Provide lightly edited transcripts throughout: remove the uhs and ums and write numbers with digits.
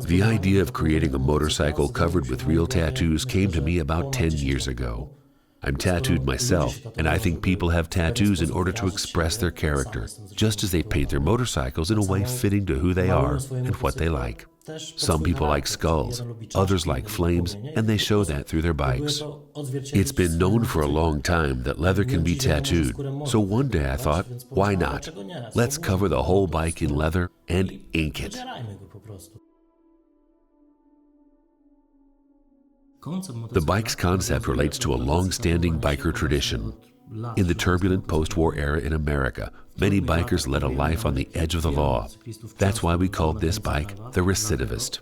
The idea of creating a motorcycle covered with real tattoos came to me about 10 years ago. I'm tattooed myself, and I think people have tattoos in order to express their character, just as they paint their motorcycles in a way fitting to who they are and what they like. Some people like skulls, others like flames, and they show that through their bikes. It's been known for a long time that leather can be tattooed, so one day I thought, why not? Let's cover the whole bike in leather and ink it. The bike's concept relates to a long-standing biker tradition. In the turbulent post-war era in America, many bikers led a life on the edge of the law. That's why we called this bike the Recidivist.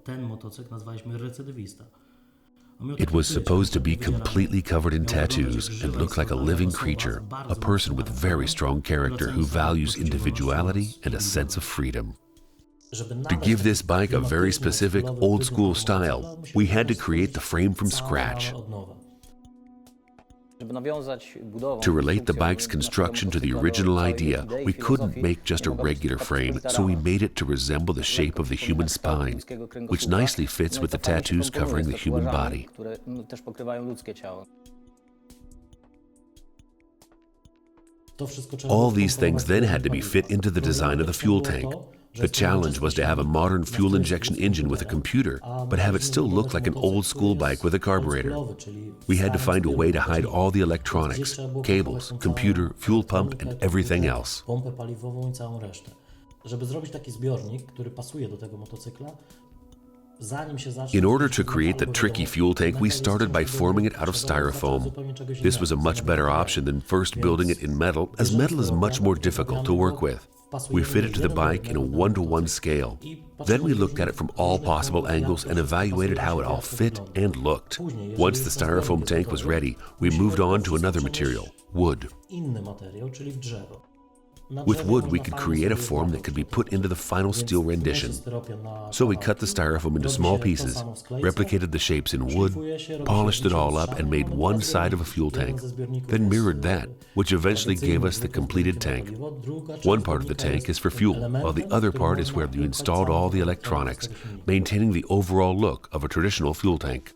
It was supposed to be completely covered in tattoos and look like a living creature, a person with very strong character who values individuality and a sense of freedom. To give this bike a very specific old-school style, we had to create the frame from scratch. To relate the bike's construction to the original idea, we couldn't make just a regular frame, so we made it to resemble the shape of the human spine, which nicely fits with the tattoos covering the human body. All these things then had to be fit into the design of the fuel tank. The challenge was to have a modern fuel injection engine with a computer, but have it still look like an old-school bike with a carburetor. We had to find a way to hide all the electronics, cables, computer, fuel pump, and everything else. In order to create the tricky fuel tank, we started by forming it out of styrofoam. This was a much better option than first building it in metal, as metal is much more difficult to work with. We fit it to the bike in a 1-to-1 scale. Then we looked at it from all possible angles and evaluated how it all fit and looked. Once the styrofoam tank was ready, we moved on to another material, wood. With wood, we could create a form that could be put into the final steel rendition. So we cut the styrofoam into small pieces, replicated the shapes in wood, polished it all up, and made one side of a fuel tank, then mirrored that, which eventually gave us the completed tank. One part of the tank is for fuel, while the other part is where you installed all the electronics, maintaining the overall look of a traditional fuel tank.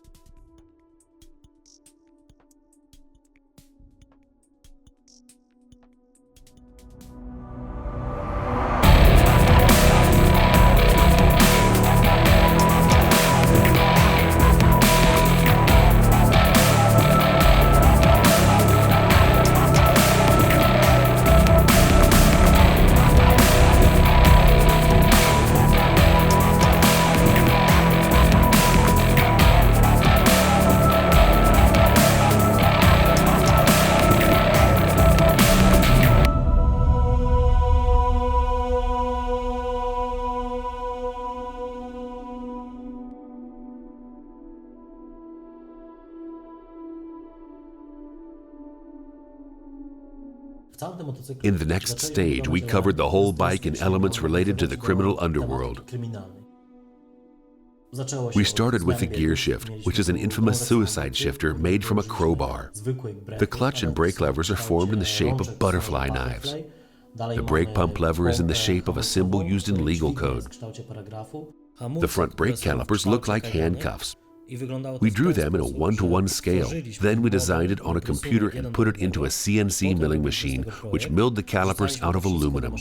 In the next stage, we covered the whole bike in elements related to the criminal underworld. We started with the gear shift, which is an infamous suicide shifter made from a crowbar. The clutch and brake levers are formed in the shape of butterfly knives. The brake pump lever is in the shape of a symbol used in legal code. The front brake calipers look like handcuffs. We drew them in a 1-to-1 scale. Then we designed it on a computer and put it into a CNC milling machine, which milled the calipers out of aluminum.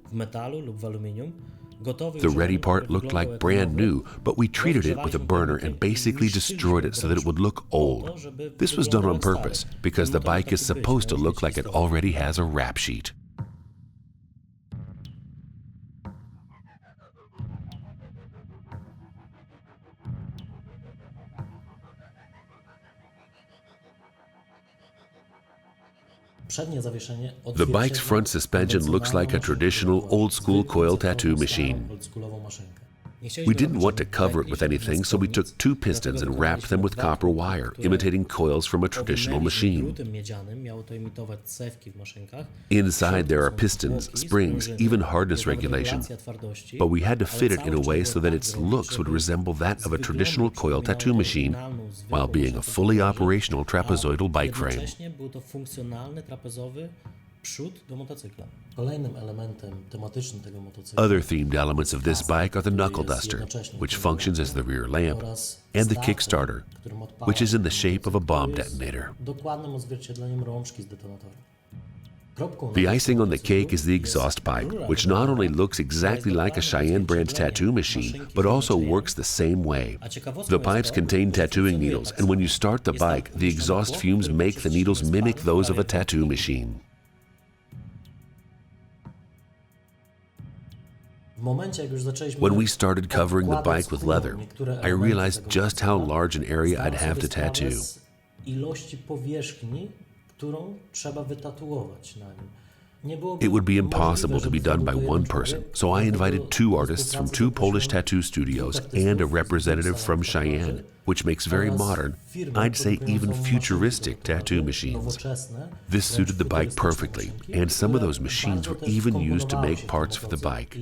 w metalu lub w aluminium. The ready part looked like brand new, but we treated it with a burner and basically destroyed it so that it would look old. This was done on purpose because the bike is supposed to look like it already has a rap sheet. The bike's front suspension looks like a traditional old-school coil tattoo machine. We didn't want to cover it with anything, so we took two pistons and wrapped them with copper wire, imitating coils from a traditional machine. Inside there are pistons, springs, even hardness regulation, but we had to fit it in a way so that its looks would resemble that of a traditional coil tattoo machine, while being a fully operational trapezoidal bike frame. Other themed elements of this bike are the knuckle duster, which functions as the rear lamp, and the Kickstarter, which is in the shape of a bomb detonator. The icing on the cake is the exhaust pipe, which not only looks exactly like a Cheyenne brand tattoo machine, but also works the same way. The pipes contain tattooing needles, and when you start the bike, the exhaust fumes make the needles mimic those of a tattoo machine. When we started covering the bike with leather, I realized just how large an area I'd have to tattoo. It would be impossible to be done by one person, so I invited two artists from two Polish tattoo studios and a representative from Cheyenne, which makes very modern, I'd say even futuristic tattoo machines. This suited the bike perfectly, and some of those machines were even used to make parts for the bike.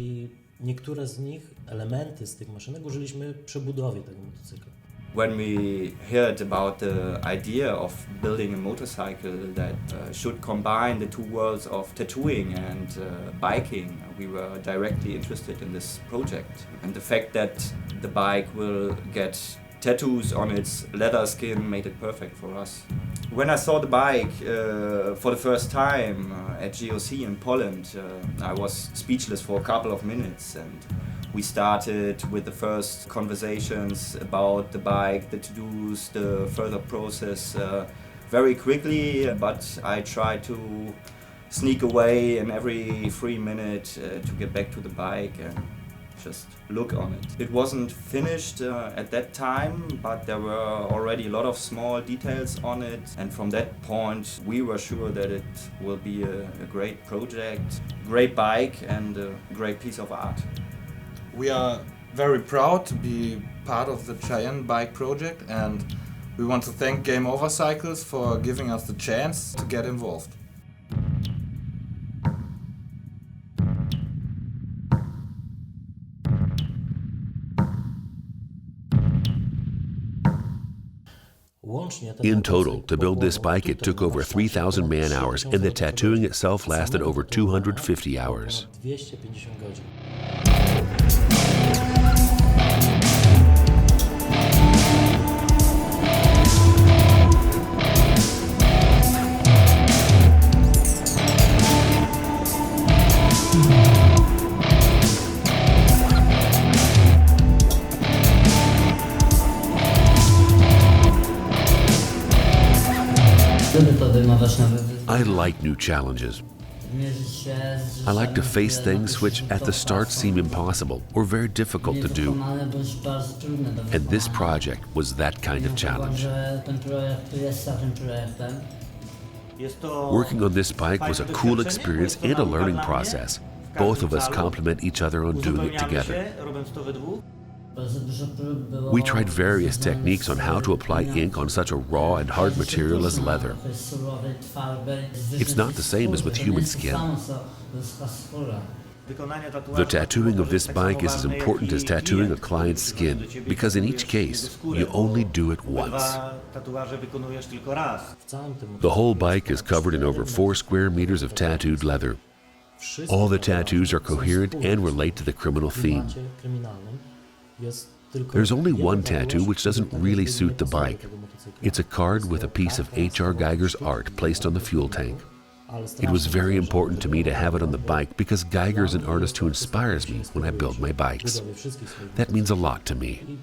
When we heard about the idea of building a motorcycle that should combine the two worlds of tattooing and biking, we were directly interested in this project. And the fact that the bike will get tattoos on its leather skin made it perfect for us. When I saw the bike for the first time at GOC in Poland, I was speechless for a couple of minutes, and we started with the first conversations about the bike, the to-dos, the further process very quickly, but I tried to sneak away in every free minute to get back to the bike and just look on it. It wasn't finished at that time, but there were already a lot of small details on it, and from that point we were sure that it will be a great project, great bike and a great piece of art. We are very proud to be part of the Cheyenne Bike project, and we want to thank Game Over Cycles for giving us the chance to get involved. In total, to build this bike, it took over 3,000 man-hours, and the tattooing itself lasted over 250 hours. I like new challenges. I like to face things which at the start seem impossible or very difficult to do. And this project was that kind of challenge. Working on this bike was a cool experience and a learning process. Both of us complement each other on doing it together. We tried various techniques on how to apply ink on such a raw and hard material as leather. It's not the same as with human skin. The tattooing of this bike is as important as tattooing a client's skin, because in each case, you only do it once. The whole bike is covered in over 4 square meters of tattooed leather. All the tattoos are coherent and relate to the criminal theme. There's only one tattoo which doesn't really suit the bike. It's a card with a piece of H.R. Geiger's art placed on the fuel tank. It was very important to me to have it on the bike because Geiger is an artist who inspires me when I build my bikes. That means a lot to me.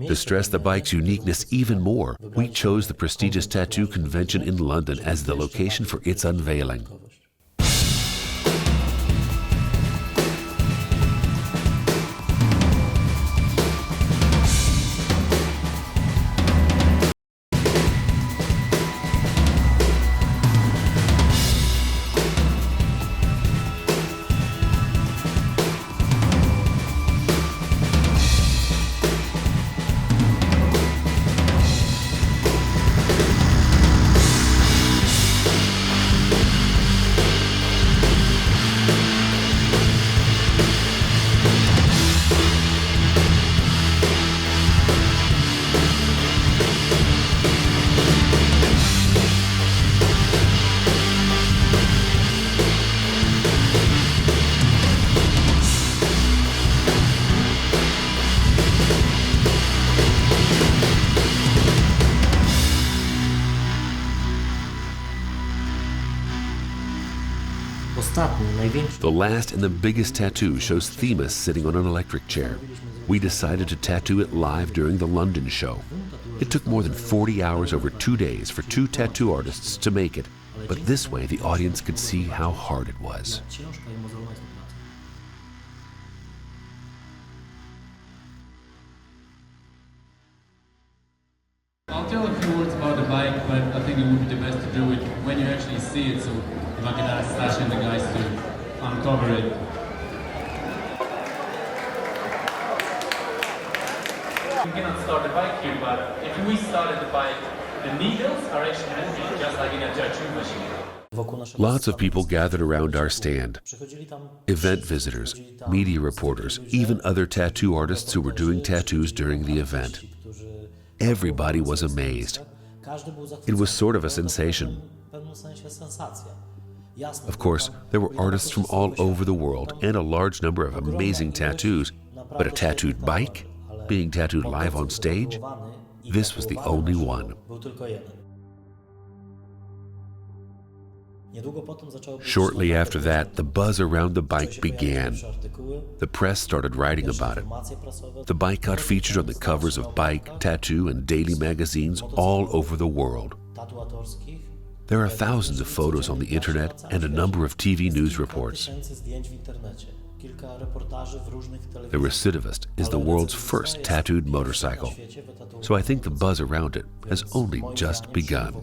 To stress the bike's uniqueness even more, we chose the prestigious tattoo convention in London as the location for its unveiling. The last and the biggest tattoo shows Themis sitting on an electric chair. We decided to tattoo it live during the London show. It took more than 40 hours over 2 days for 2 tattoo artists to make it, but this way the audience could see how hard it was. I'll tell a few words about the bike, but I think it would be the best to do it when you actually see it, so I'm not going to ask Sasha and the guys to uncover it. We cannot start the bike here, but if we started the bike, the needles are actually moving just like in a tattoo machine. Lots of people gathered around our stand. Event visitors, media reporters, even other tattoo artists who were doing tattoos during the event. Everybody was amazed. It was sort of a sensation. Of course, there were artists from all over the world and a large number of amazing tattoos, but a tattooed bike being tattooed live on stage, this was the only one. Shortly after that, the buzz around the bike began. The press started writing about it. The bike got featured on the covers of Bike, Tattoo, and daily magazines all over the world. There are thousands of photos on the internet and a number of TV news reports. The Recidivist is the world's first tattooed motorcycle, so I think the buzz around it has only just begun.